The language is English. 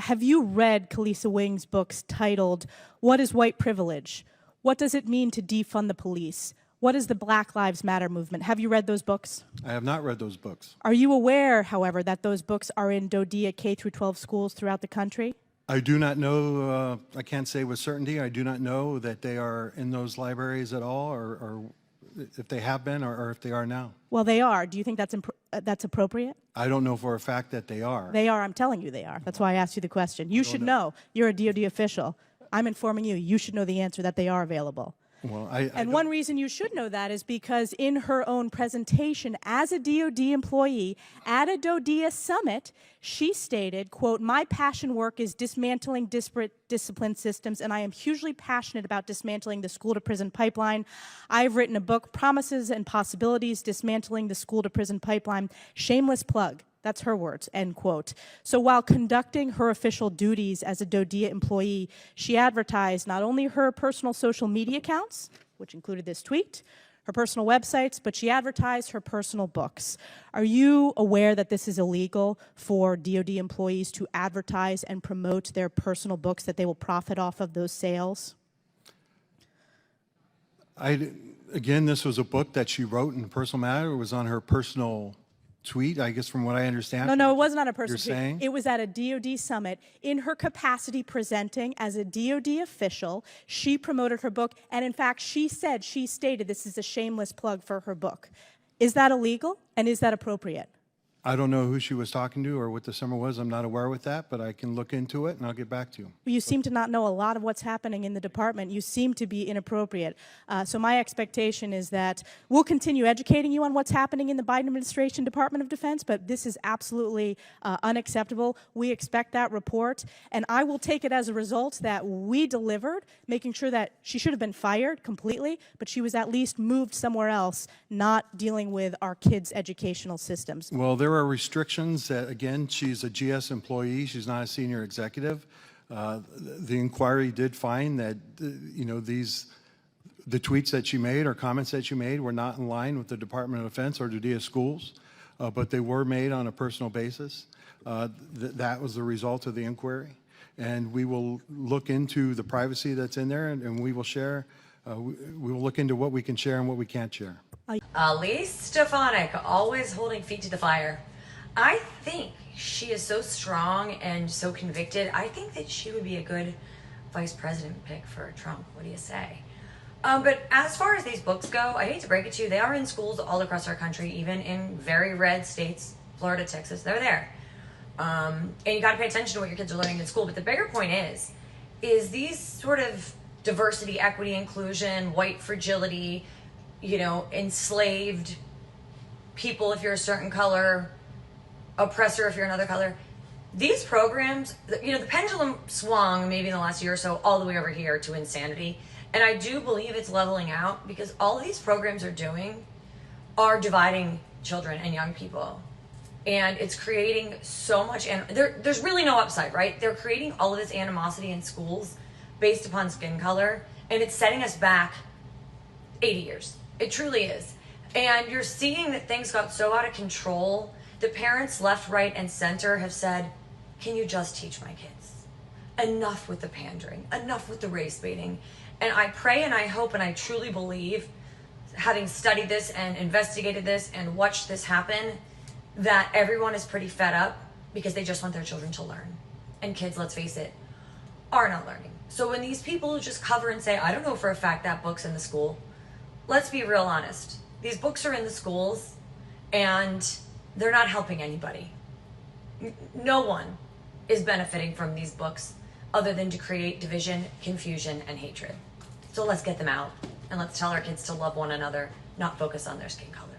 have you read Kalisa Wing's books titled, What is White Privilege? What Does It Mean to Defund the Police? What is the Black Lives Matter movement? Have you read those books? I have not read those books. Are you aware, however, that those books are in DoDEA K-12 schools throughout the country? I do not know, I can't say with certainty, I do not know that they are in those libraries at all, or if they have been, or if they are now. Well, they are. Do you think that's appropriate? I don't know for a fact that they are. They are. I'm telling you they are. That's why I asked you the question. You should know. You're a DoD official. I'm informing you. You should know the answer that they are available. Well, and one reason you should know that is because in her own presentation as a DoD employee at a DoDEA summit, she stated, quote, "My passion work is dismantling disparate discipline systems, and I am hugely passionate about dismantling the school-to-prison pipeline. I've written a book, Promises and Possibilities, Dismantling the School-to-Prison Pipeline." Shameless plug. That's her words, end quote. So while conducting her official duties as a DoDEA employee, she advertised not only her personal social media accounts, which included this tweet, her personal websites, but she advertised her personal books. Are you aware that this is illegal for DoD employees to advertise and promote their personal books, that they will profit off of those sales? Again, this was a book that she wrote in a personal matter. It was on her personal tweet, I guess, from what I understand. No, it wasn't on a personal tweet. Saying? It was at a DoD summit. In her capacity presenting as a DoD official, she promoted her book, and in fact, she stated this is a shameless plug for her book. Is that illegal, and is that appropriate? I don't know who she was talking to or what the summer was. I'm not aware with that, but I can look into it and I'll get back to you. You seem to not know a lot of what's happening in the department. You seem to be inappropriate. So my expectation is that we'll continue educating you on what's happening in the Biden administration Department of Defense, but this is absolutely unacceptable. We expect that report, and I will take it as a result that we delivered, making sure that she should have been fired completely, but she was at least moved somewhere else, not dealing with our kids' educational systems. Well, there are restrictions that, again, she's a GS employee. She's not a senior executive. The inquiry did find that, you know, the tweets that she made or comments that she made were not in line with the Department of Defense or DoDEA schools, but they were made on a personal basis. That was the result of the inquiry. And we will look into the privacy that's in there, and we will share, we will look into what we can share and what we can't share. Elise Stefanik, always holding feet to the fire. I think she is so strong and so convicted. I think that she would be a good vice president pick for Trump. What do you say? But as far as these books go, I hate to break it to you, they are in schools all across our country, even in very red states, Florida, Texas, they're there. And you got to pay attention to what your kids are learning in school. But the bigger point is these sort of diversity, equity, inclusion, white fragility, you know, enslaved people if you're a certain color, oppressor if you're another color. These programs, you know, the pendulum swung maybe in the last year or so all the way over here to insanity. And I do believe it's leveling out, because all these programs are doing are dividing children and young people. And it's creating so much, and there's really no upside, right? They're creating all of this animosity in schools based upon skin color, and it's setting us back 80 years. It truly is. And you're seeing that things got so out of control. The parents left, right, and center have said, can you just teach my kids? Enough with the pandering, enough with the race baiting. And I pray and I hope and I truly believe, having studied this and investigated this and watched this happen, that everyone is pretty fed up because they just want their children to learn. And kids, let's face it, are not learning. So when these people just cover and say, I don't know for a fact that book's in the school, let's be real honest. These books are in the schools and they're not helping anybody. No one is benefiting from these books other than to create division, confusion, and hatred. So let's get them out and let's tell our kids to love one another, not focus on their skin color.